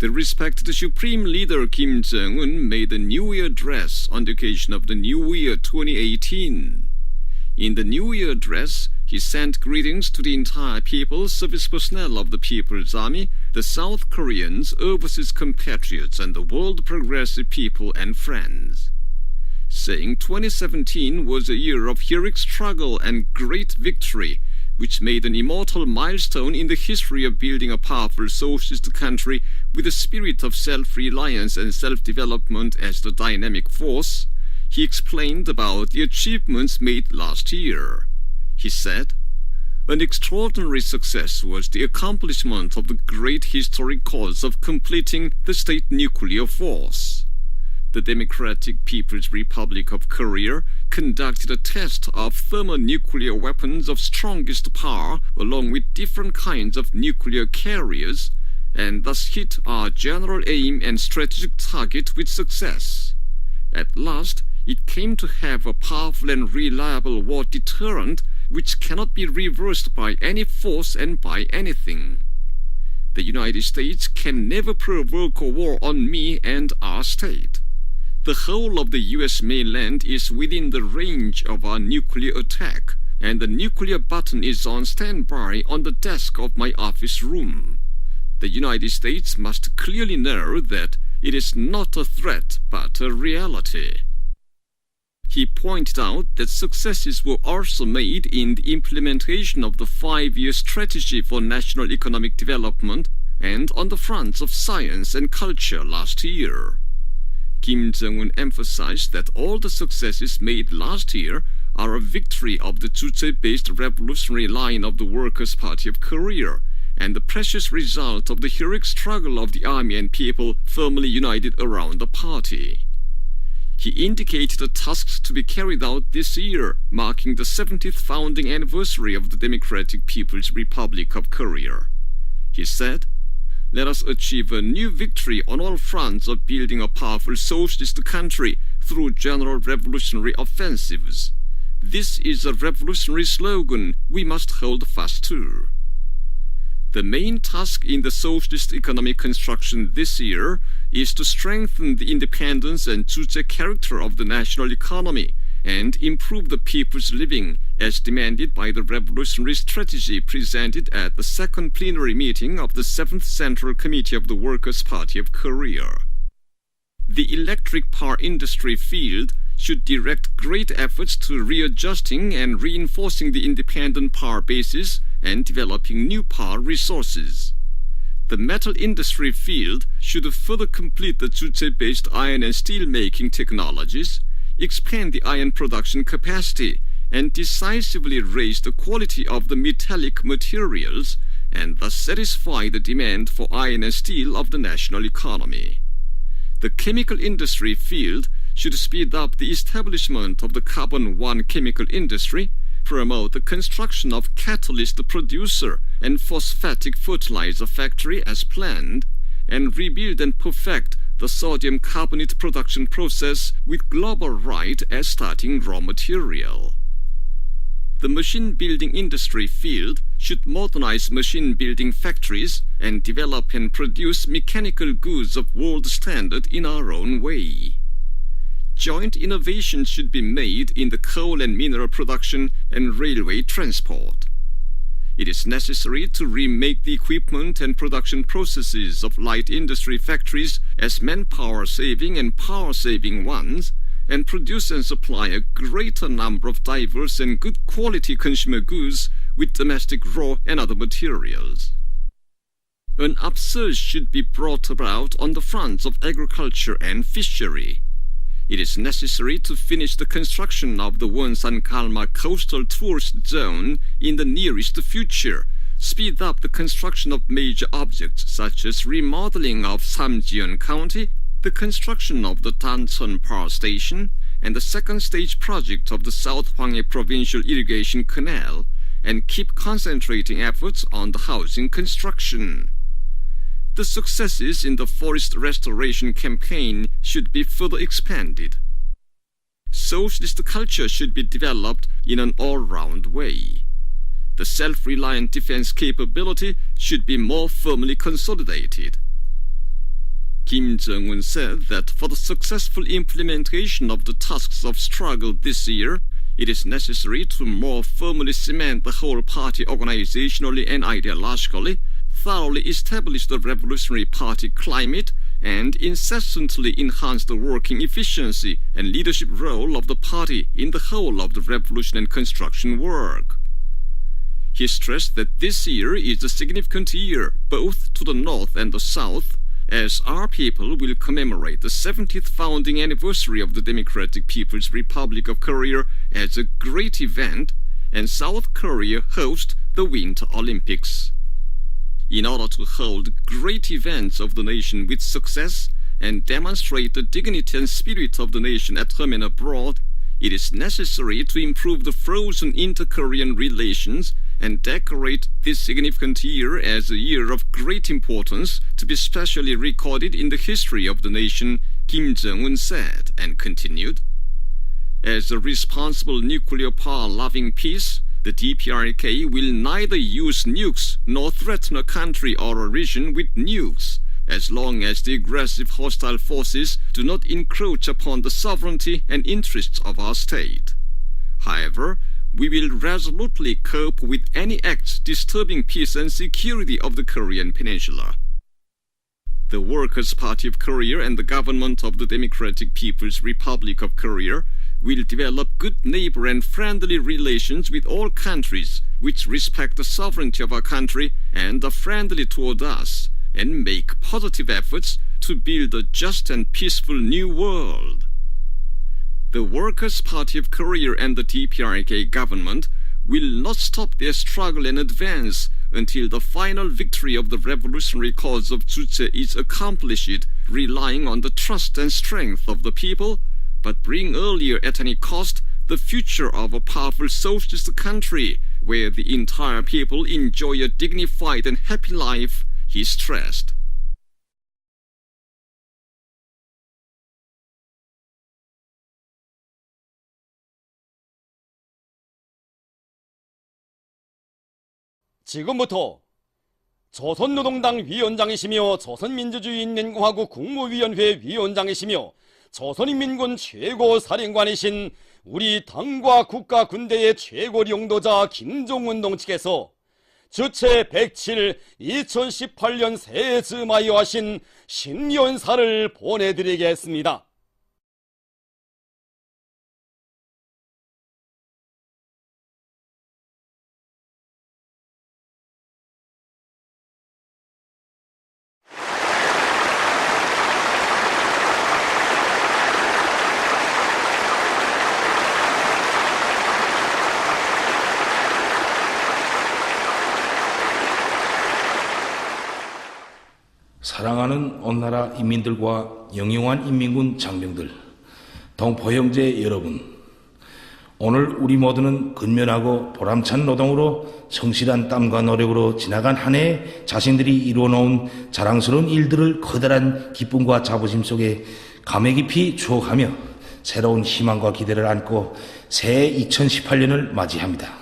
the respected Supreme Leader Kim Jong-un made a New Year address on the occasion of the New Year 2018. In the New Year address, he sent greetings to the entire people, service personnel of the People's Army, the South Koreans, overseas compatriots, and the world progressive people and friends, saying 2017 was a year of heroic struggle and great victory, which made an immortal milestone in the history of building a powerful socialist country with a spirit of self-reliance and self-development as the dynamic force. He explained about the achievements made last year. He said, "An extraordinary success was the accomplishment of the great historic cause of completing the state nuclear force. The Democratic People's Republic of Korea conducted a test of thermonuclear weapons of strongest power along with different kinds of nuclear carriers, and thus hit our general aim and strategic target with success. At last, it came to have a powerful and reliable war deterrent which cannot be reversed by any force and by anything. The United States can never provoke a war on me and our state. The whole of the U.S. mainland is within the range of our nuclear attack, and the nuclear button is on standby on the desk of my office room. The United States must clearly know that it is not a threat but a reality." He pointed out that successes were also made in the implementation of the 5-year strategy for national economic development and on the fronts of science and culture last year. Kim Jong-un emphasized that all the successes made last year are a victory of the Juche-based revolutionary line of the Workers' Party of Korea and the precious result of the heroic struggle of the army and people firmly united around the party. He indicated the tasks to be carried out this year, marking the 70th founding anniversary of the Democratic People's Republic of Korea. He said, "Let us achieve a new victory on all fronts of building a powerful socialist country through general revolutionary offensives. This is a revolutionary slogan we must hold fast to." The main task in the socialist economic construction this year is to strengthen the independence and Juche character of the national economy and improve the people's living as demanded by the revolutionary strategy presented at the second plenary meeting of the 7th Central Committee of the Workers' Party of Korea. The electric power industry field should direct great efforts to readjusting and reinforcing the independent power bases and developing new power resources. The metal industry field should further complete the Juche-based iron and steel making technologies, expand the iron production capacity, and decisively raise the quality of the metallic materials, and thus satisfy the demand for iron and steel of the national economy. The chemical industry field should speed up the establishment of the carbon-1 chemical industry, promote the construction of catalyst producer and phosphatic fertilizer factory as planned, and rebuild and perfect the sodium carbonate production process with global right as starting raw material. The machine building industry field should modernize machine building factories and develop and produce mechanical goods of world standard in our own way. Joint innovation should be made in the coal and mineral production and railway transport. It is necessary to remake the equipment and production processes of light industry factories as manpower-saving and power-saving ones, and produce and supply a greater number of diverse and good quality consumer goods with domestic raw and other materials. An upsurge should be brought about on the fronts of agriculture and fishery. It is necessary to finish the construction of the Wonsan-Galma coastal tourist zone in the nearest future, speed up the construction of major objects such as remodeling of Samjiyon County, the construction of the Dancheon Power Station, and the second stage project of the South Hwanghae Provincial Irrigation Canal, and keep concentrating efforts on the housing construction. The successes in the forest restoration campaign should be further expanded. Socialist culture should be developed in an all-round way. The self-reliant defense capability should be more firmly consolidated. Kim Jong-un said that for the successful implementation of the tasks of struggle this year, it is necessary to more firmly cement the whole party organizationally and ideologically, thoroughly establish the Revolutionary Party climate, and incessantly enhance the working efficiency and leadership role of the party in the whole of the revolution and construction work. He stressed that this year is a significant year both to the North and the South, as our people will commemorate the 70th founding anniversary of the Democratic People's Republic of Korea as a great event, and South Korea hosts the Winter Olympics. In order to hold great events of the nation with success and demonstrate the dignity and spirit of the nation at home and abroad, it is necessary to improve the frozen inter-Korean relations and decorate this significant year as a year of great importance to be specially recorded in the history of the nation, Kim Jong-un said, and continued. As a responsible nuclear power-loving peace, the DPRK will neither use nukes nor threaten a country or a region with nukes, as long as the aggressive hostile forces do not encroach upon the sovereignty and interests of our state. However, we will resolutely cope with any acts disturbing peace and security of the Korean Peninsula. The Workers' Party of Korea and the government of the Democratic People's Republic of Korea will develop good neighbor and friendly relations with all countries which respect the sovereignty of our country and are friendly toward us, and make positive efforts to build a just and peaceful new world. The Workers' Party of Korea and the DPRK government will not stop their struggle and advance until the final victory of the revolutionary cause of Juche is accomplished, relying on the trust and strength of the people, but bring earlier at any cost the future of a powerful socialist country where the entire people enjoy a dignified and happy life, he stressed. 지금부터 조선노동당 위원장이시며 조선민주주의인민공화국 국무위원회 위원장이시며 조선인민군 최고사령관이신 우리 당과 국가 군대의 최고領導자 김종운 동측에서 주체 107 2018년 새해 즈마이어 하신 신년사를 보내드리겠습니다. 사랑하는 온나라 인민들과 영영한 인민군 장병들, 동포 형제 여러분, 오늘 우리 모두는 근면하고 보람찬 노동으로 성실한 땀과 노력으로 지나간 한 해 자신들이 이루어놓은 자랑스러운 일들을 커다란 기쁨과 자부심 속에 감회 깊이 추억하며 새로운 희망과 기대를 안고 새해 2018년을 맞이합니다.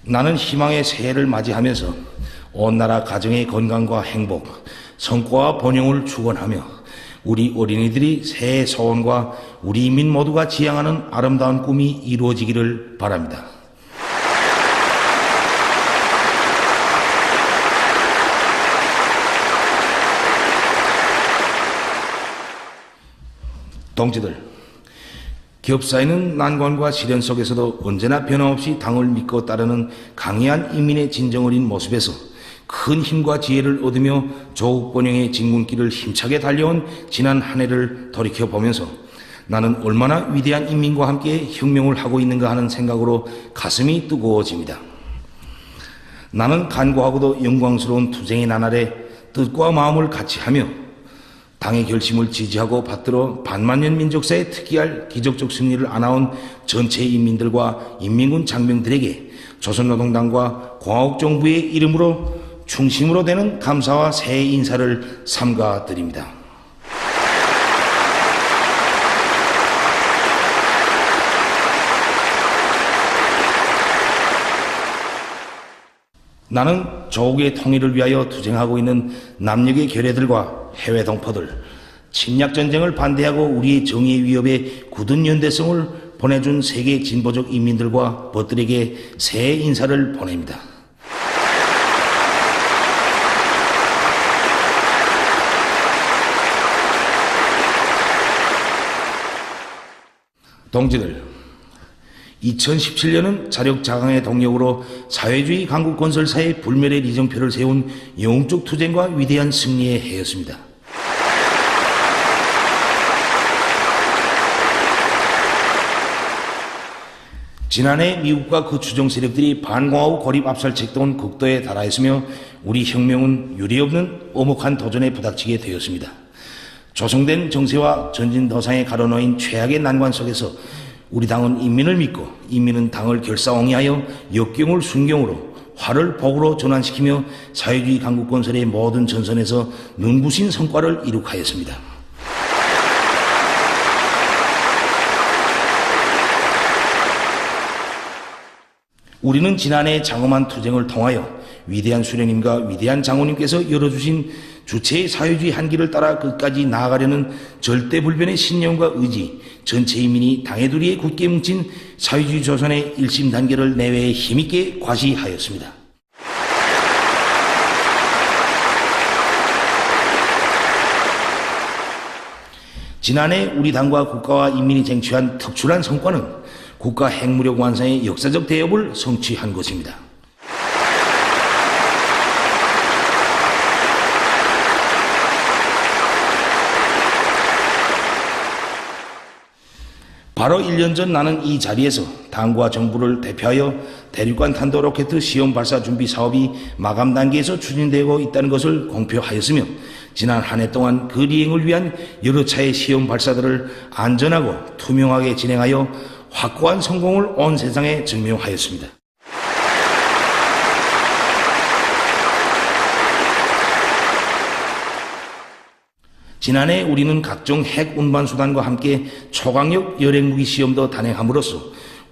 나는 희망의 새해를 맞이하면서 온 나라 가정의 건강과 행복, 성과와 번영을 축원하며 우리 어린이들이 새해 소원과 우리 인민 모두가 지향하는 아름다운 꿈이 이루어지기를 바랍니다. 동지들, 기업 사회는 난관과 시련 속에서도 언제나 변함없이 당을 믿고 따르는 강해한 인민의 진정 어린 모습에서 큰 힘과 지혜를 얻으며 조국 번영의 진군길을 힘차게 달려온 지난 한 해를 돌이켜보면서 나는 얼마나 위대한 인민과 함께 혁명을 하고 있는가 하는 생각으로 가슴이 뜨거워집니다. 나는 간고하고도 영광스러운 투쟁의 나날에 뜻과 마음을 같이 하며 당의 결심을 지지하고 받들어 반만년 민족사에 특이할 기적적 승리를 안아온 전체 인민들과 인민군 장병들에게 조선노동당과 공화국정부의 이름으로 충심으로 되는 감사와 새해 인사를 삼가드립니다. 나는 조국의 통일을 위하여 투쟁하고 있는 남녘의 결의들과 해외 동포들, 침략 전쟁을 반대하고 우리의 정의의 위협에 굳은 연대성을 보내준 세계 진보적 인민들과 벗들에게 새해 인사를 보냅니다. 동지들, 2017년은 자력자강의 동력으로 사회주의 강국 건설사의 불멸의 리정표를 세운 영웅적 투쟁과 위대한 승리의 해였습니다. 지난해 미국과 그 추종 세력들이 반공화국 고립 압살책 동원 극도에 달하였으며 우리 혁명은 유례없는 엄혹한 도전에 부닥치게 되었습니다. 조성된 정세와 전진도상에 가로놓인 최악의 난관 속에서 우리 당은 인민을 믿고 인민은 당을 결사옹이하여 역경을 순경으로 화를 복으로 전환시키며 사회주의 강국 건설의 모든 전선에서 눈부신 성과를 이룩하였습니다. 우리는 지난해 장엄한 투쟁을 통하여 위대한 수령님과 위대한 장군님께서 열어주신 주체의 사회주의 한기를 따라 끝까지 나아가려는 절대불변의 신념과 의지, 전체 인민이 당의 두리에 굳게 뭉친 사회주의 조선의 일심 단계를 내외에 힘있게 과시하였습니다. 지난해 우리 당과 국가와 인민이 쟁취한 특출한 성과는 국가 핵무력 완성의 역사적 대업을 성취한 것입니다. 바로 1년 전 나는 이 자리에서 당과 정부를 대표하여 대륙간 탄도 로켓 시험 발사 준비 사업이 마감 단계에서 추진되고 있다는 것을 공표하였으며 지난 한 해 동안 그 리행을 위한 여러 차례 시험 발사들을 안전하고 투명하게 진행하여 확고한 성공을 온 세상에 증명하였습니다. 지난해 우리는 각종 핵 운반 수단과 함께 초강력 열핵무기 시험도 단행함으로써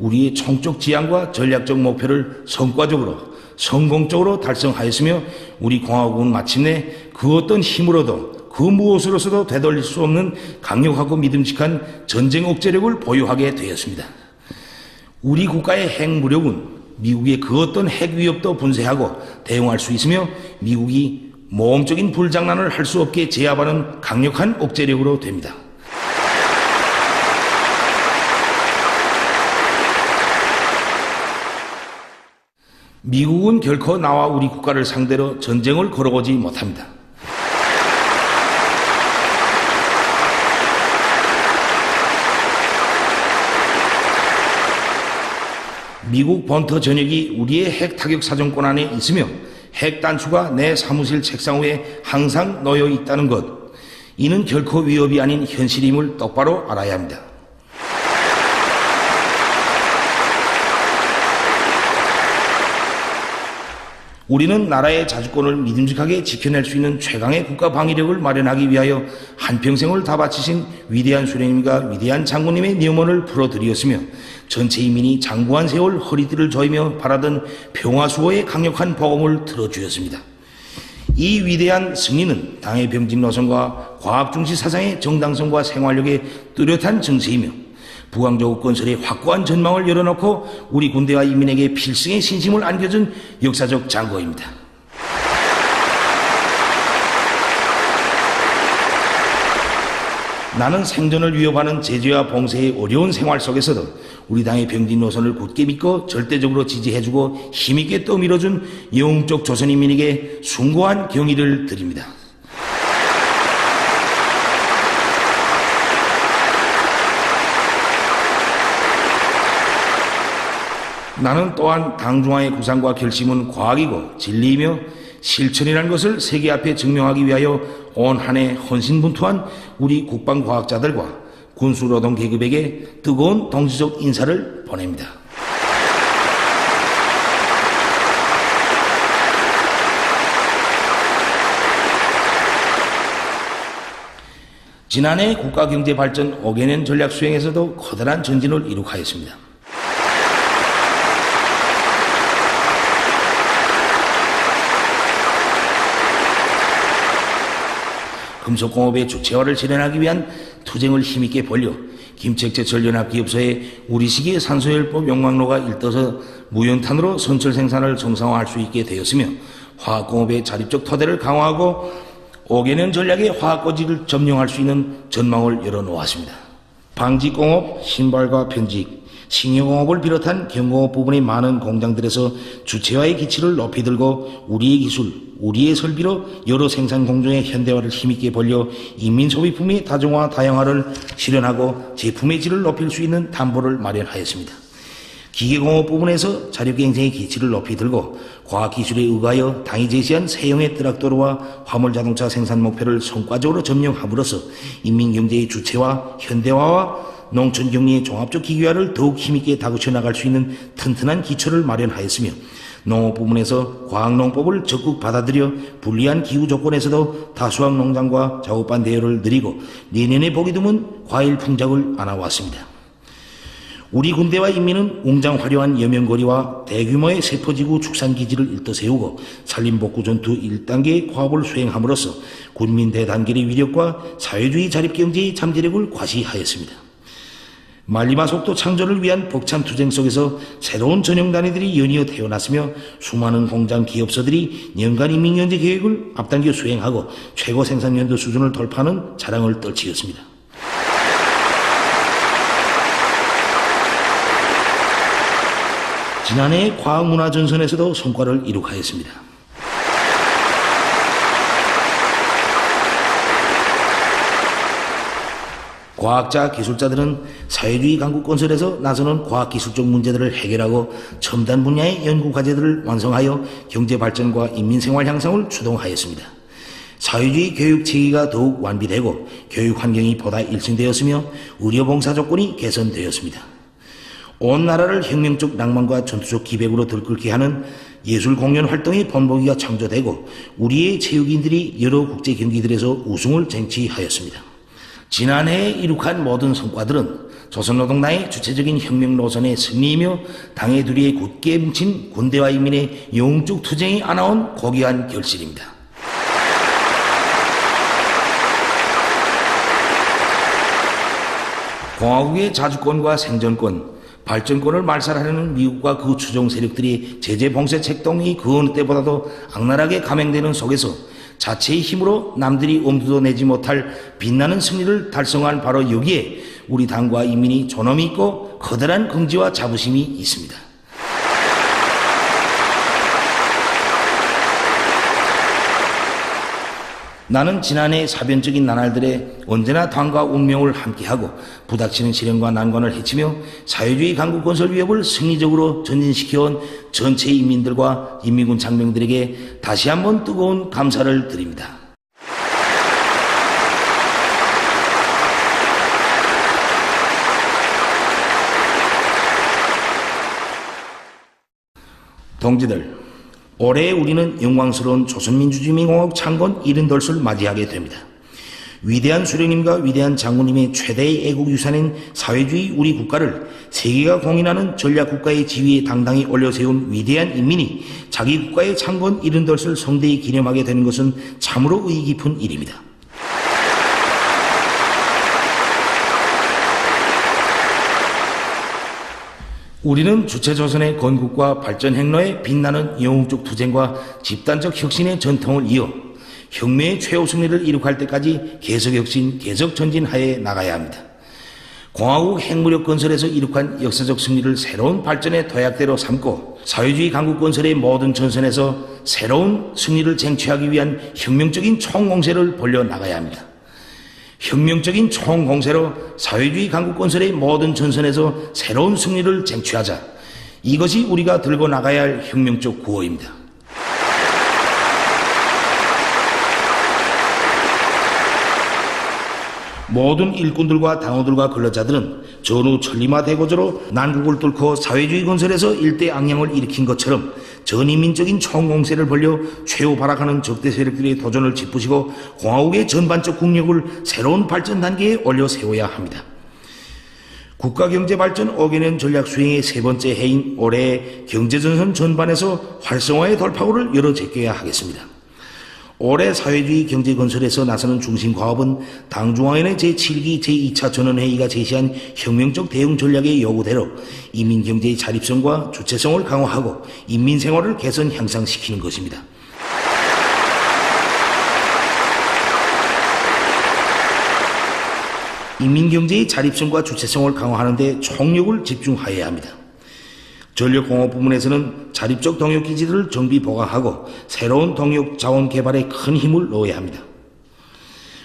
우리의 총적 지향과 전략적 목표를 성과적으로 성공적으로 달성하였으며 우리 공화국은 마침내 그 어떤 힘으로도 그 무엇으로서도 되돌릴 수 없는 강력하고 믿음직한 전쟁 억제력을 보유하게 되었습니다. 우리 국가의 핵무력은 미국의 그 어떤 핵 위협도 분쇄하고 대응할 수 있으며 미국이 모험적인 불장난을 할 수 없게 제압하는 강력한 억제력으로 됩니다. 미국은 결코 나와 우리 국가를 상대로 전쟁을 걸어오지 못합니다. 미국 본토 전역이 우리의 핵 타격 사정권 안에 있으며 핵 단추가 내 사무실 책상 위에 항상 놓여 있다는 것, 이는 결코 위협이 아닌 현실임을 똑바로 알아야 합니다. 우리는 나라의 자주권을 믿음직하게 지켜낼 수 있는 최강의 국가 방위력을 마련하기 위하여 한평생을 다 바치신 위대한 수령님과 위대한 장군님의 명언을 풀어드리었으며 전체 인민이 장구한 세월 허리띠를 조이며 바라던 평화수호의 강력한 복음을 들어주었습니다. 이 위대한 승리는 당의 병진 노선과 과학중시 사상의 정당성과 생활력의 뚜렷한 증세이며 부강조국 건설의 확고한 전망을 열어놓고 우리 군대와 인민에게 필승의 신심을 안겨준 역사적 장고입니다. 나는 생존을 위협하는 제재와 봉쇄의 어려운 생활 속에서도 우리 당의 병진 노선을 굳게 믿고 절대적으로 지지해주고 힘있게 떠밀어준 영웅적 조선인민에게 숭고한 경의를 드립니다. 나는 또한 당중앙의 구상과 결심은 과학이고 진리이며 실천이라는 것을 세계 앞에 증명하기 위하여 온 한 해 헌신분투한 우리 국방과학자들과 군수노동 계급에게 뜨거운 동지적 인사를 보냅니다. 지난해 국가경제발전 5개년 전략 수행에서도 커다란 전진을 이룩하였습니다. 금속공업의 주체화를 실현하기 위한 투쟁을 힘있게 벌려 김책제철 연합기업소의 우리 시기의 산소열법 용광로가 일떠서 무연탄으로 선철 생산을 정상화할 수 있게 되었으며 화학공업의 자립적 토대를 강화하고 5개년 전략의 화학고지를 점령할 수 있는 전망을 열어놓았습니다. 방직공업, 신발과 편직, 식료공업을 비롯한 경공업 부분의 많은 공장들에서 주체화의 기치를 높이 들고 우리의 기술, 우리의 설비로 여러 생산 공정의 현대화를 힘있게 벌려 인민소비품의 다중화, 다양화를 실현하고 제품의 질을 높일 수 있는 담보를 마련하였습니다. 기계공업 부분에서 자력경쟁의 기치를 높이 들고 과학기술에 의거하여 당이 제시한 세형의 트럭도로와 화물자동차 생산 목표를 성과적으로 점령함으로써 인민경제의 주체화, 현대화와 농촌경리의 종합적 기계화를 더욱 힘있게 다그쳐 나갈 수 있는 튼튼한 기초를 마련하였으며 농업 부문에서 과학농법을 적극 받아들여 불리한 기후 조건에서도 다수학 농장과 작업반 대여를 늘리고 내년에 보기 드문 과일 풍작을 안아왔습니다. 우리 군대와 인민은 웅장 화려한 여명거리와 대규모의 세포지구 축산기지를 일떠세우고 산림복구전투 1단계의 과업을 수행함으로써 군민 대단결의 위력과 사회주의 자립경제의 잠재력을 과시하였습니다. 말리마 속도 창조를 위한 벅찬 투쟁 속에서 새로운 전형단위들이 연이어 태어났으며 수많은 공장 기업소들이 연간 인민경제 계획을 앞당겨 수행하고 최고 생산연도 수준을 돌파하는 자랑을 떨치었습니다. 지난해 과학문화전선에서도 성과를 이룩하였습니다. 과학자, 기술자들은 사회주의 강국 건설에서 나서는 과학기술적 문제들을 해결하고 첨단 분야의 연구과제들을 완성하여 경제발전과 인민생활 향상을 추동하였습니다. 사회주의 교육체계가 더욱 완비되고 교육환경이 보다 일승되었으며 의료봉사 조건이 개선되었습니다. 온 나라를 혁명적 낭만과 전투적 기백으로 들끓게 하는 예술 공연 활동의 본보기가 창조되고 우리의 체육인들이 여러 국제 경기들에서 우승을 쟁취하였습니다. 지난해에 이룩한 모든 성과들은 조선노동당의 주체적인 혁명 노선의 승리이며 당의 두리에 굳게 뭉친 군대와 인민의 영웅적 투쟁이 안아온 고귀한 결실입니다. 공화국의 자주권과 생존권, 발전권을 말살하려는 미국과 그 추종 세력들이 제재 봉쇄 책동이 그 어느 때보다도 악랄하게 감행되는 속에서 자체의 힘으로 남들이 엄두도 내지 못할 빛나는 승리를 달성한 바로 여기에 우리 당과 인민이 존엄이 있고 커다란 긍지와 자부심이 있습니다. 나는 지난해 사변적인 나날들에 언제나 당과 운명을 함께하고 부닥치는 시련과 난관을 헤치며 사회주의 강국 건설 위협을 승리적으로 전진시켜온 전체 인민들과 인민군 장병들에게 다시 한번 뜨거운 감사를 드립니다. 동지들, 올해 우리는 영광스러운 조선민주주의공화국 창건 70돌을 맞이하게 됩니다. 위대한 수령님과 위대한 장군님의 최대의 애국유산인 사회주의 우리 국가를 세계가 공인하는 전략국가의 지위에 당당히 올려세운 위대한 인민이 자기 국가의 창건 70돌을 성대히 기념하게 되는 것은 참으로 의의 깊은 일입니다. 우리는 주체조선의 건국과 발전 행로에 빛나는 영웅적 투쟁과 집단적 혁신의 전통을 이어 혁명의 최후 승리를 이룩할 때까지 계속 혁신, 계속 전진하여 나가야 합니다. 공화국 핵무력 건설에서 이룩한 역사적 승리를 새로운 발전의 도약대로 삼고 사회주의 강국 건설의 모든 전선에서 새로운 승리를 쟁취하기 위한 혁명적인 총공세를 벌려 나가야 합니다. 혁명적인 총공세로 사회주의 강국 건설의 모든 전선에서 새로운 승리를 쟁취하자. 이것이 우리가 들고 나가야 할 혁명적 구호입니다. 모든 일꾼들과 당원들과 근로자들은 전후 천리마 대고조로 난국을 뚫고 사회주의 건설에서 일대 악량을 일으킨 것처럼 전인민적인 총공세를 벌려 최후 발악하는 적대 세력들의 도전을 짚으시고 공화국의 전반적 국력을 새로운 발전 단계에 올려 세워야 합니다. 국가경제발전 5개년 전략 수행의 세 번째 해인 올해 경제전선 전반에서 활성화의 돌파구를 열어 제껴야 하겠습니다. 올해 사회주의 경제 건설에서 나서는 중심 과업은 당중앙회의 제7기 제2차 전원회의가 제시한 혁명적 대응 전략의 요구대로 인민경제의 자립성과 주체성을 강화하고 인민생활을 개선 향상시키는 것입니다. 인민경제의 자립성과 주체성을 강화하는 데 총력을 집중하여야 합니다. 전력공업 부문에서는 자립적 동력기지들을 정비 보강하고 새로운 동력 자원 개발에 큰 힘을 넣어야 합니다.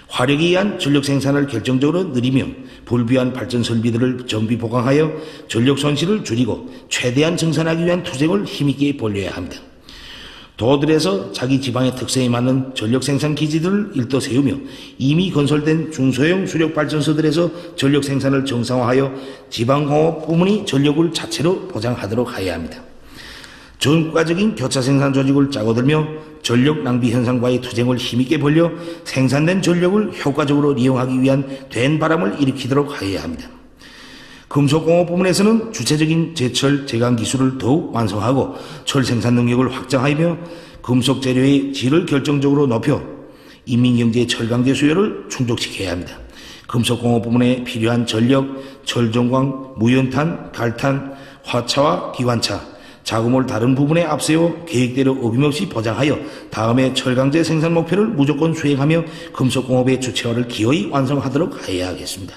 화력에 의한 전력 생산을 결정적으로 늘리며 불비한 발전 설비들을 정비 보강하여 전력 손실을 줄이고 최대한 증산하기 위한 투쟁을 힘있게 벌여야 합니다. 도들에서 자기 지방의 특성에 맞는 전력 생산 기지들을 일도 세우며 이미 건설된 중소형 수력 발전소들에서 전력 생산을 정상화하여 지방공업 부문이 전력을 자체로 보장하도록 해야 합니다. 전국가적인 교차 생산 조직을 짜고들며 전력 낭비 현상과의 투쟁을 힘있게 벌여 생산된 전력을 효과적으로 이용하기 위한 된 바람을 일으키도록 해야 합니다. 금속공업 부문에서는 주체적인 제철 제강 기술을 더욱 완성하고 철 생산 능력을 확장하며 금속 재료의 질을 결정적으로 높여 인민경제의 철강제 수요를 충족시켜야 합니다. 금속공업 부문에 필요한 전력, 철종광, 무연탄, 갈탄, 화차와 기관차, 자금을 다른 부분에 앞세워 계획대로 어김없이 보장하여 다음에 철강제 생산 목표를 무조건 수행하며 금속공업의 주체화를 기어이 완성하도록 해야 하겠습니다.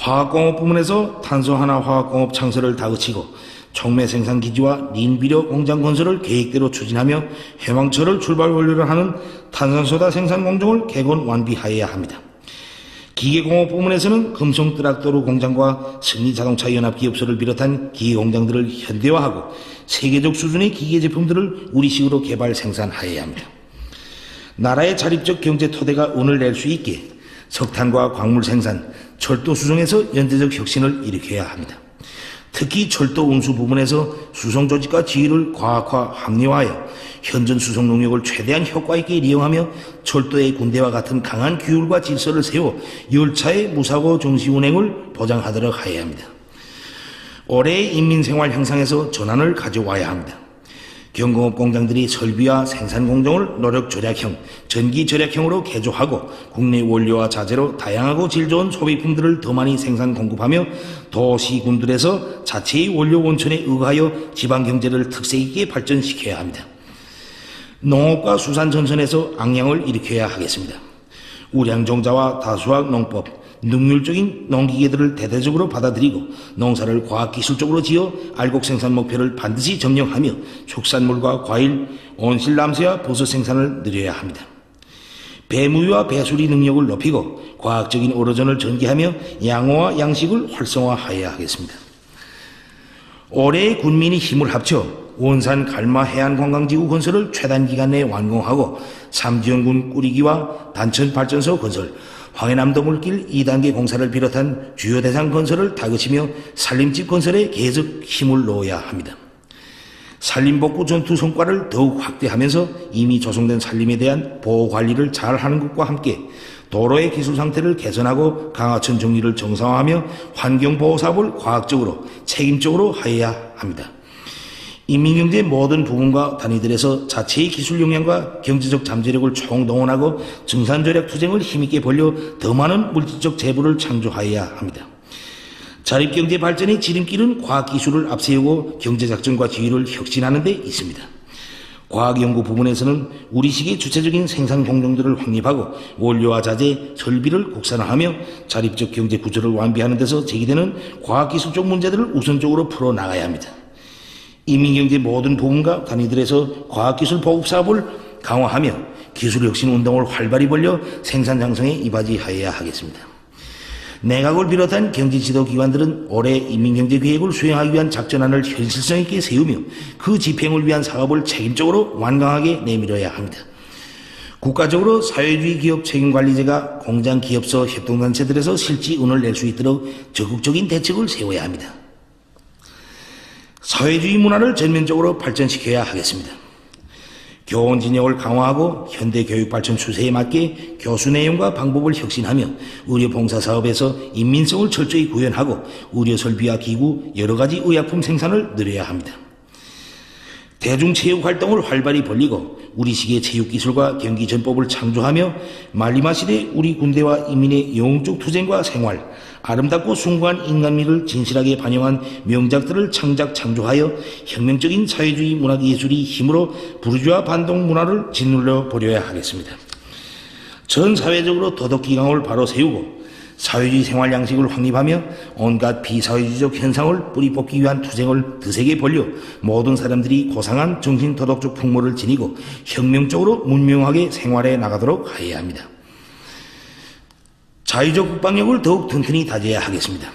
화학공업 부문에서 탄소하나 화학공업 창설을 다그치고 촉매 생산기지와 린비료 공장 건설을 계획대로 추진하며 해왕철을 출발 원료로 하는 탄산소다 생산 공정을 개건 완비하여야 합니다. 기계공업 부문에서는 금성 트락토르 공장과 승리자동차연합기업소를 비롯한 기계공장들을 현대화하고 세계적 수준의 기계 제품들을 우리식으로 개발 생산하여야 합니다. 나라의 자립적 경제 토대가 운을 낼 수 있게 석탄과 광물 생산, 철도 수송에서 연대적 혁신을 일으켜야 합니다. 특히 철도 운수 부분에서 수송 조직과 지휘를 과학화 합리화하여 현존 수송 능력을 최대한 효과 있게 이용하며 철도의 군대와 같은 강한 규율과 질서를 세워 열차의 무사고 정시 운행을 보장하도록 해야 합니다. 올해의 인민생활 향상에서 전환을 가져와야 합니다. 경공업 공장들이 설비와 생산 공정을 노력 절약형, 전기 절약형으로 개조하고 국내 원료와 자재로 다양하고 질 좋은 소비품들을 더 많이 생산 공급하며 도시군들에서 자체의 원료 원천에 의거하여 지방 경제를 특색 있게 발전시켜야 합니다. 농업과 수산 전선에서 앙양을 일으켜야 하겠습니다. 우량종자와 다수학 농법, 능률적인 농기계들을 대대적으로 받아들이고 농사를 과학기술적으로 지어 알곡 생산 목표를 반드시 점령하며 축산물과 과일, 온실 남새와 버섯 생산을 늘려야 합니다. 배무위와 배수리 능력을 높이고 과학적인 어로전을 전개하며 양호와 양식을 활성화하여야 하겠습니다. 올해 군민이 힘을 합쳐 원산 갈마 해안관광지구 건설을 최단 기간 내에 완공하고 삼지연군 꾸리기와 단천 발전소 건설, 황해남도 물길 2단계 공사를 비롯한 주요 대상 건설을 다그치며 산림집 건설에 계속 힘을 넣어야 합니다. 산림복구 전투 성과를 더욱 확대하면서 이미 조성된 산림에 대한 보호관리를 잘하는 것과 함께 도로의 기술 상태를 개선하고 강하천 정리를 정상화하며 환경보호사업을 과학적으로 책임적으로 하여야 합니다. 인민경제의 모든 부분과 단위들에서 자체의 기술 역량과 경제적 잠재력을 총동원하고 증산절약 투쟁을 힘있게 벌려 더 많은 물질적 재부를 창조하여야 합니다. 자립경제 발전의 지름길은 과학기술을 앞세우고 경제작전과 지휘를 혁신하는 데 있습니다. 과학연구 부분에서는 우리식의 주체적인 생산 공정들을 확립하고 원료와 자재, 설비를 국산화하며 자립적 경제 구조를 완비하는 데서 제기되는 과학기술적 문제들을 우선적으로 풀어나가야 합니다. 인민경제 모든 부분과 단위들에서 과학기술 보급사업을 강화하며 기술혁신운동을 활발히 벌려 생산장성에 이바지하여야 하겠습니다. 내각을 비롯한 경제지도기관들은 올해 인민경제계획을 수행하기 위한 작전안을 현실성 있게 세우며 그 집행을 위한 사업을 책임적으로 완강하게 내밀어야 합니다. 국가적으로 사회주의 기업 책임관리제가 공장, 기업소, 협동단체들에서 실질운을 낼 수 있도록 적극적인 대책을 세워야 합니다. 사회주의 문화를 전면적으로 발전시켜야 하겠습니다. 교원 진영을 강화하고 현대 교육 발전 추세에 맞게 교수 내용과 방법을 혁신하며 의료 봉사 사업에서 인민성을 철저히 구현하고 의료 설비와 기구, 여러 가지 의약품 생산을 늘려야 합니다. 대중체육활동을 활발히 벌리고 우리식의 체육기술과 경기전법을 창조하며 말리마 시대 우리 군대와 인민의 영웅적 투쟁과 생활, 아름답고 숭고한 인간미를 진실하게 반영한 명작들을 창조하여 혁명적인 사회주의 문학예술이 힘으로 부르주아 반동 문화를 짓눌러 버려야 하겠습니다. 전 사회적으로 도덕기강을 바로 세우고 사회주의 생활 양식을 확립하며 온갖 비사회주의적 현상을 뿌리 뽑기 위한 투쟁을 드세게 벌려 모든 사람들이 고상한 정신 도덕적 풍모를 지니고 혁명적으로 문명하게 생활해 나가도록 하여야 합니다. 자유적 국방력을 더욱 튼튼히 다져야 하겠습니다.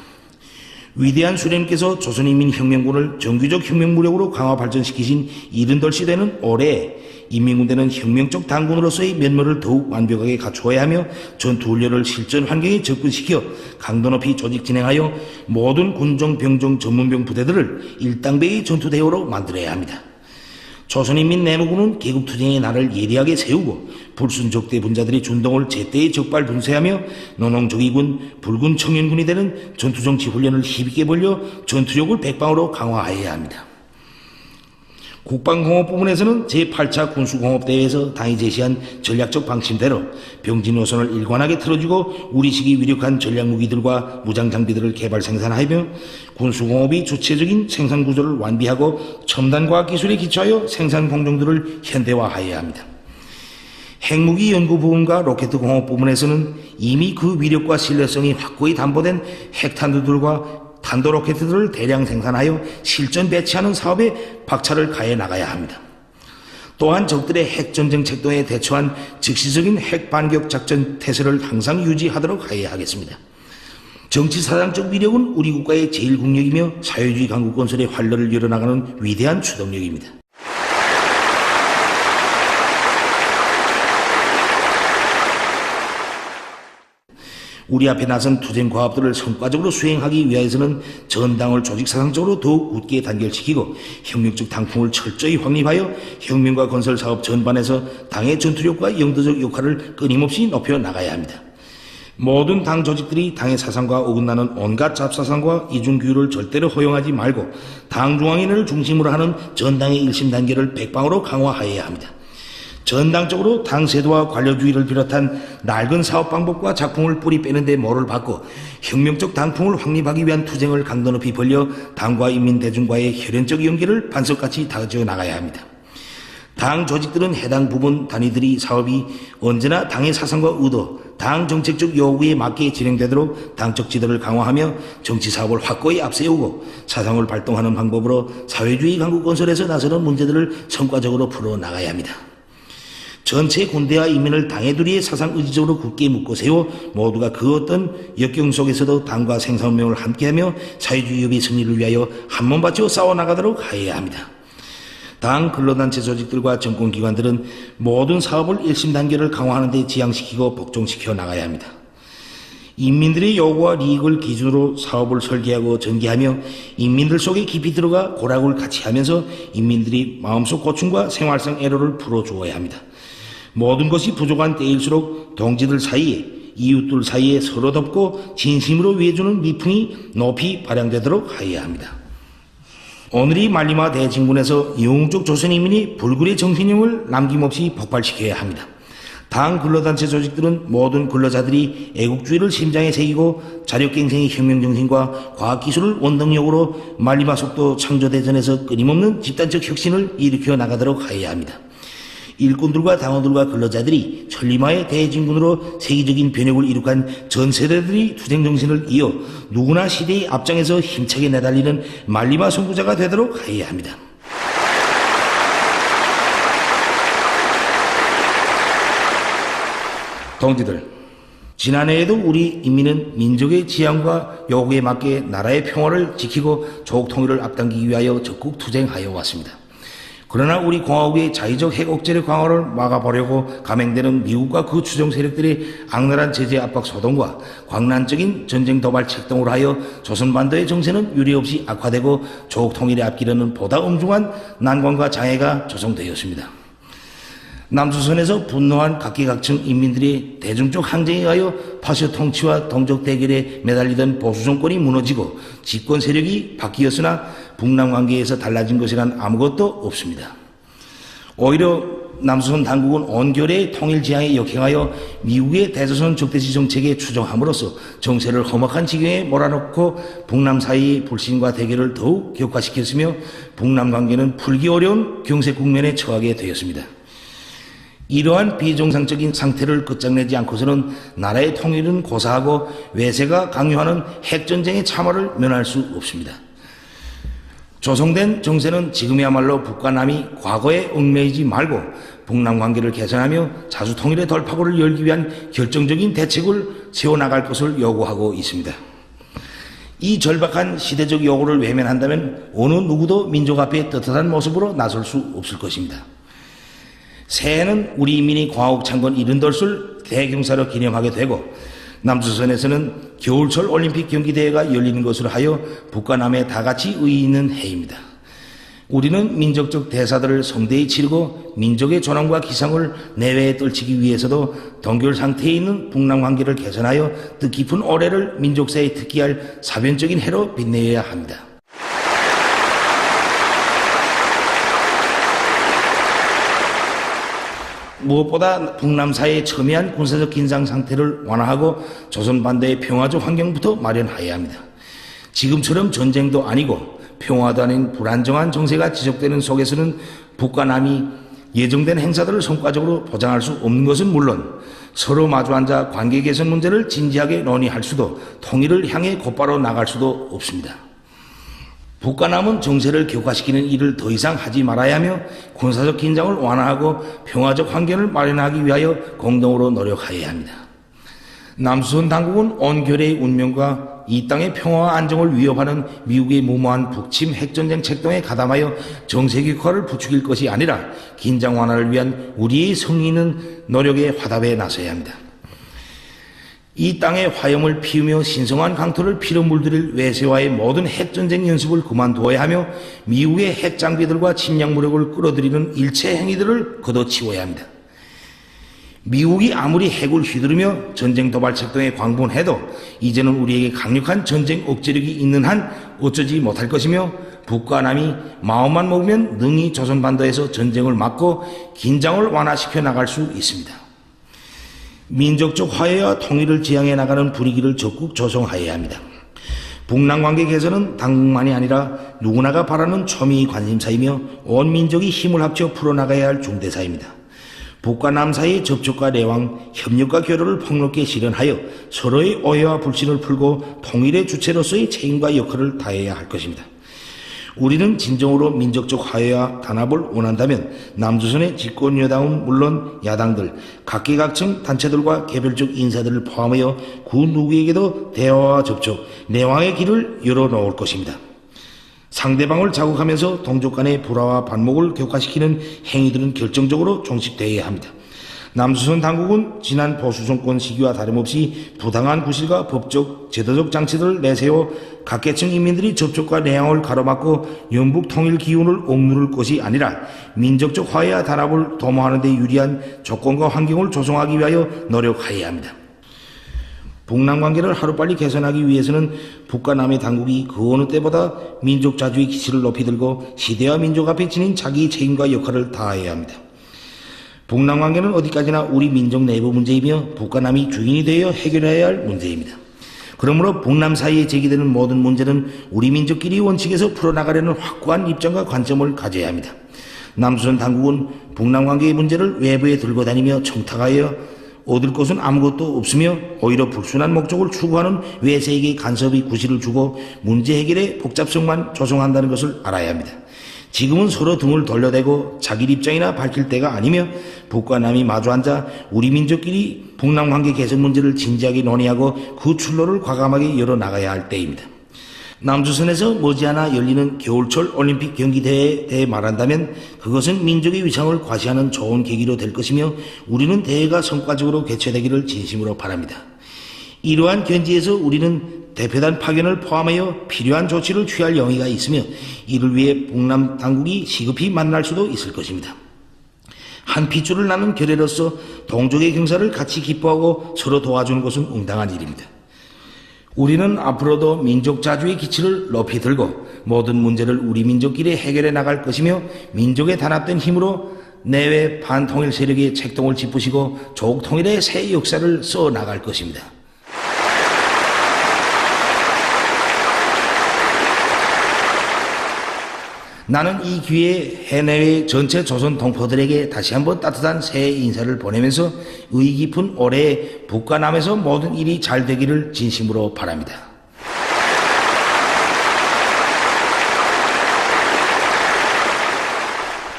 위대한 수령님께서 조선인민혁명군을 정규적 혁명무력으로 강화 발전시키신 70돌 되는 올해 인민군대는 혁명적 당군으로서의 면모를 더욱 완벽하게 갖추어야 하며 전투 훈련을 실전 환경에 접근시켜 강도 높이 조직 진행하여 모든 군종, 병종, 전문병 부대들을 일당백의 전투 대우로 만들어야 합니다. 조선인민 내무군은 계급투쟁의 날을 예리하게 세우고 불순적대 분자들의 준동을 제때에 적발 분쇄하며 노농조기군, 붉은 청년군이 되는 전투정치 훈련을 힘있게 벌려 전투력을 백방으로 강화해야 합니다. 국방공업 부문에서는 제8차 군수공업대회에서 당이 제시한 전략적 방침대로 병진 노선을 일관하게 틀어주고 우리식이 위력한 전략무기들과 무장장비들을 개발 생산하며 군수공업이 주체적인 생산구조를 완비하고 첨단과학기술에 기초하여 생산공정들을 현대화하여야 합니다. 핵무기 연구 부분과 로켓 공업 부문에서는 이미 그 위력과 신뢰성이 확고히 담보된 핵탄두들과 탄도 로켓들을 대량 생산하여 실전 배치하는 사업에 박차를 가해 나가야 합니다. 또한 적들의 핵전쟁 책도에 대처한 즉시적인 핵반격 작전 태세를 항상 유지하도록 하여야 하겠습니다. 정치사상적 위력은 우리 국가의 제1국력이며 사회주의 강국 건설의 활로를 열어나가는 위대한 추동력입니다. 우리 앞에 나선 투쟁 과업들을 성과적으로 수행하기 위해서는 전당을 조직사상적으로 더욱 굳게 단결시키고 혁명적 당풍을 철저히 확립하여 혁명과 건설 사업 전반에서 당의 전투력과 영도적 역할을 끊임없이 높여 나가야 합니다. 모든 당 조직들이 당의 사상과 어긋나는 온갖 잡사상과 이중규율을 절대로 허용하지 말고 당 중앙위원회를 중심으로 하는 전당의 일심 단계를 백방으로 강화하여야 합니다. 전당적으로 당세도와 관료주의를 비롯한 낡은 사업 방법과 작품을 뿌리 빼는 데 모를 받고 혁명적 당풍을 확립하기 위한 투쟁을 강도 높이 벌려 당과 인민대중과의 혈연적 연계를 반석같이 다져 나가야 합니다. 당 조직들은 해당 부분 단위들이 사업이 언제나 당의 사상과 의도, 당 정책적 요구에 맞게 진행되도록 당적 지도를 강화하며 정치사업을 확고히 앞세우고 사상을 발동하는 방법으로 사회주의 강국 건설에서 나서는 문제들을 성과적으로 풀어나가야 합니다. 전체 군대와 인민을 당의 두리에 사상 의지적으로 굳게 묶어 세워 모두가 그 어떤 역경 속에서도 당과 생산운명을 함께하며 사회주의협의 승리를 위하여 한몸 바쳐 싸워나가도록 하여야 합니다. 당 근로단체 조직들과 정권기관들은 모든 사업을 일심 단계를 강화하는 데 지향시키고 복종시켜 나가야 합니다. 인민들의 요구와 이익을 기준으로 사업을 설계하고 전개하며 인민들 속에 깊이 들어가 고락을 같이 하면서 인민들이 마음속 고충과 생활성 애로를 풀어주어야 합니다. 모든 것이 부족한 때일수록 동지들 사이에 이웃들 사이에 서로 돕고 진심으로 위해주는 미풍이 높이 발양되도록 하여야 합니다. 오늘이 말리마 대진군에서 영웅적 조선인민이 불굴의 정신력을 남김없이 폭발시켜야 합니다. 당 근로단체 조직들은 모든 근로자들이 애국주의를 심장에 새기고 자력갱생의 혁명정신과 과학기술을 원동력으로 말리마 속도 창조대전에서 끊임없는 집단적 혁신을 일으켜 나가도록 하여야 합니다. 일꾼들과 당원들과 근로자들이 천리마의 대진군으로 세계적인 변혁을 이룩한 전 세대들이 투쟁정신을 이어 누구나 시대의 앞장에서 힘차게 내달리는 말리마 선구자가 되도록 하여야 합니다. 동지들, 지난해에도 우리 인민은 민족의 지향과 요구에 맞게 나라의 평화를 지키고 조국 통일을 앞당기기 위하여 적극 투쟁하여 왔습니다. 그러나 우리 공화국의 자의적 핵 억제력 강화를 막아보려고 감행되는 미국과 그 추종 세력들의 악랄한 제재 압박 소동과 광란적인 전쟁 도발 책동을 하여 조선반도의 정세는 유례없이 악화되고 조국 통일의 앞길에는 보다 엄중한 난관과 장애가 조성되었습니다. 남조선에서 분노한 각계각층 인민들의 대중적 항쟁에 의하여 파쇼 통치와 동족 대결에 매달리던 보수 정권이 무너지고 집권 세력이 바뀌었으나 북남 관계에서 달라진 것이란 아무것도 없습니다. 오히려 남조선 당국은 온결의 통일 지향에 역행하여 미국의 대조선 적대시 정책에 추종함으로써 정세를 험악한 지경에 몰아넣고 북남 사이의 불신과 대결을 더욱 격화시켰으며 북남 관계는 풀기 어려운 경제 국면에 처하게 되었습니다. 이러한 비정상적인 상태를 끝장내지 않고서는 나라의 통일은 고사하고 외세가 강요하는 핵전쟁의 참화를 면할 수 없습니다. 조성된 정세는 지금이야말로 북과 남이 과거에 얽매이지 말고 북남 관계를 개선하며 자주통일의 돌파구를 열기 위한 결정적인 대책을 세워나갈 것을 요구하고 있습니다. 이 절박한 시대적 요구를 외면한다면 어느 누구도 민족 앞에 떳떳한 모습으로 나설 수 없을 것입니다. 새해는 우리 인민이 광옥창건 70돌을 대경사로 기념하게 되고 남조선에서는 겨울철 올림픽 경기대회가 열리는 것으로 하여 북과 남에 다같이 의의 있는 해입니다. 우리는 민족적 대사들을 성대히 치르고 민족의 존엄과 기상을 내외에 떨치기 위해서도 동결 상태에 있는 북남 관계를 개선하여 뜻깊은 올해를 민족사에 특기할 사변적인 해로 빛내야 합니다. 무엇보다 북남 사이의 첨예한 군사적 긴장 상태를 완화하고 조선 반도의 평화적 환경부터 마련해야 합니다. 지금처럼 전쟁도 아니고 평화도 아닌 불안정한 정세가 지속되는 속에서는 북과 남이 예정된 행사들을 성과적으로 보장할 수 없는 것은 물론 서로 마주 앉아 관계 개선 문제를 진지하게 논의할 수도 통일을 향해 곧바로 나갈 수도 없습니다. 북과 남은 정세를 격화시키는 일을 더 이상 하지 말아야 하며 군사적 긴장을 완화하고 평화적 환경을 마련하기 위하여 공동으로 노력해야 합니다. 남조선 당국은 온결의 운명과 이 땅의 평화와 안정을 위협하는 미국의 무모한 북침 핵전쟁 책동에 가담하여 정세 격화를 부추길 것이 아니라 긴장 완화를 위한 우리의 성의 있는 노력에 화답에 나서야 합니다. 이 땅에 화염을 피우며 신성한 강토를 피로 물들일 외세와의 모든 핵전쟁 연습을 그만두어야 하며 미국의 핵장비들과 침략 무력을 끌어들이는 일체 행위들을 걷어치워야 합니다. 미국이 아무리 핵을 휘두르며 전쟁 도발 책동에 광분해도 이제는 우리에게 강력한 전쟁 억제력이 있는 한 어쩌지 못할 것이며 북과 남이 마음만 먹으면 능히 조선반도에서 전쟁을 막고 긴장을 완화시켜 나갈 수 있습니다. 민족적 화해와 통일을 지향해 나가는 분위기를 적극 조성하여야 합니다. 북남 관계 개선은 당국만이 아니라 누구나가 바라는 초미의 관심사이며 온 민족이 힘을 합쳐 풀어나가야 할 중대사입니다. 북과 남 사이의 접촉과 내왕, 협력과 교류를 폭넓게 실현하여 서로의 오해와 불신을 풀고 통일의 주체로서의 책임과 역할을 다해야 할 것입니다. 우리는 진정으로 민족적 화해와 단합을 원한다면 남조선의 집권 여당은 물론 야당들, 각계각층 단체들과 개별적 인사들을 포함하여 그 누구에게도 대화와 접촉, 내왕의 길을 열어놓을 것입니다. 상대방을 자극하면서 동족 간의 불화와 반목을 격화시키는 행위들은 결정적으로 종식되어야 합니다. 남조선 당국은 지난 보수 정권 시기와 다름없이 부당한 구실과 법적, 제도적 장치들을 내세워 각계층 인민들이 접촉과 내양을 가로막고 영북 통일 기운을 억누를 것이 아니라 민족적 화해와 단합을 도모하는 데 유리한 조건과 환경을 조성하기 위하여 노력해야 합니다. 북남 관계를 하루빨리 개선하기 위해서는 북과 남의 당국이 그 어느 때보다 민족 자주의 기치를 높이 들고 시대와 민족 앞에 지닌 자기의 책임과 역할을 다해야 합니다. 북남 관계는 어디까지나 우리 민족 내부 문제이며 북과 남이 주인이 되어 해결해야 할 문제입니다. 그러므로 북남 사이에 제기되는 모든 문제는 우리 민족끼리 원칙에서 풀어나가려는 확고한 입장과 관점을 가져야 합니다. 남조선 당국은 북남 관계의 문제를 외부에 들고 다니며 청탁하여 얻을 것은 아무것도 없으며 오히려 불순한 목적을 추구하는 외세에게 간섭의 구실을 주고 문제 해결의 복잡성만 조성한다는 것을 알아야 합니다. 지금은 서로 등을 돌려대고 자기 입장이나 밝힐 때가 아니며 북과 남이 마주 앉아 우리 민족끼리 북남 관계 개선 문제를 진지하게 논의하고 그 출로를 과감하게 열어나가야 할 때입니다. 남조선에서 머지않아 열리는 겨울철 올림픽 경기대회에 대해 말한다면 그것은 민족의 위상을 과시하는 좋은 계기로 될 것이며 우리는 대회가 성과적으로 개최되기를 진심으로 바랍니다. 이러한 견지에서 우리는 대표단 파견을 포함하여 필요한 조치를 취할 용의가 있으며 이를 위해 북남 당국이 시급히 만날 수도 있을 것입니다. 한 핏줄을 나눈 결례로서 동족의 경사를 같이 기뻐하고 서로 도와주는 것은 응당한 일입니다. 우리는 앞으로도 민족 자주의 기치를 높이 들고 모든 문제를 우리 민족끼리 해결해 나갈 것이며 민족의 단합된 힘으로 내외 반통일 세력의 책동을 짚으시고 조국 통일의 새 역사를 써 나갈 것입니다. 나는 이 기회에 해내외 전체 조선 동포들에게 다시 한번 따뜻한 새해 인사를 보내면서 의의 깊은 올해 북과 남에서 모든 일이 잘 되기를 진심으로 바랍니다.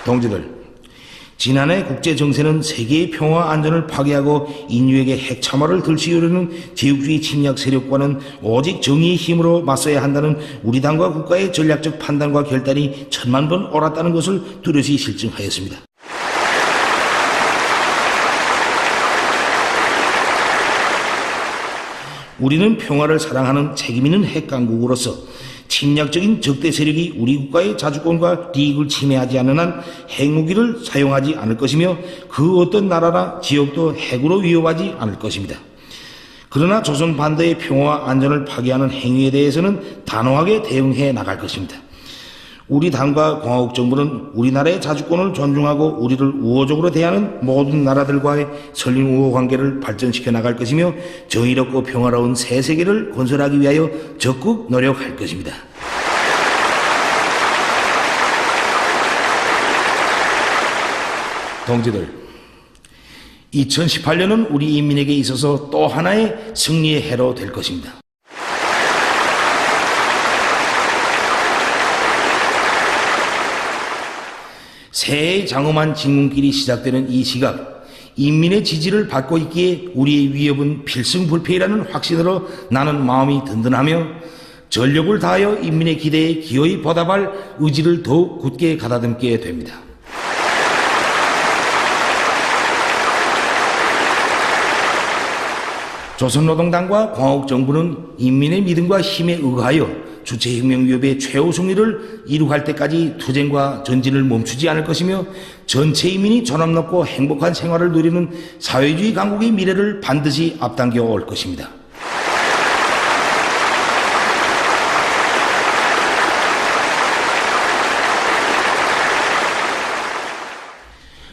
동지들, 지난해 국제정세는 세계의 평화와 안전을 파괴하고 인류에게 핵참화를 들추려는 제국주의 침략 세력과는 오직 정의의 힘으로 맞서야 한다는 우리 당과 국가의 전략적 판단과 결단이 천만 번 옳았다는 것을 뚜렷이 실증하였습니다. 우리는 평화를 사랑하는 책임 있는 핵강국으로서 침략적인 적대 세력이 우리 국가의 자주권과利益을 침해하지 않는 한 핵무기를 사용하지 않을 것이며 그 어떤 나라나 지역도 핵으로 위협하지 않을 것입니다. 그러나 조선 반도의 평화와 안전을 파괴하는 행위에 대해서는 단호하게 대응해 나갈 것입니다. 우리 당과 공화국 정부는 우리나라의 자주권을 존중하고 우리를 우호적으로 대하는 모든 나라들과의 설린 우호 관계를 발전시켜 나갈 것이며 정의롭고 평화로운 새 세계를 건설하기 위하여 적극 노력할 것입니다. 동지들, 2018년은 우리 인민에게 있어서 또 하나의 승리의 해로 될 것입니다. 새해의 장엄한 진군길이 시작되는 이 시각, 인민의 지지를 받고 있기에 우리의 위협은 필승불패이라는 확신으로 나는 마음이 든든하며 전력을 다하여 인민의 기대에 기어이 보답할 의지를 더욱 굳게 가다듬게 됩니다. 조선노동당과 공화국정부는 인민의 믿음과 힘에 의하여 주체혁명 위협의 최후 승리를 이룩할 때까지 투쟁과 전진을 멈추지 않을 것이며 전체 인민이 존엄롭고 행복한 생활을 누리는 사회주의 강국의 미래를 반드시 앞당겨 올 것입니다.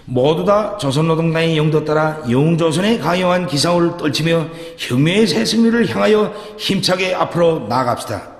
모두 다 조선노동당의 영도 따라 영웅조선의 강요한 기사를 떨치며 혁명의 새 승리를 향하여 힘차게 앞으로 나아갑시다.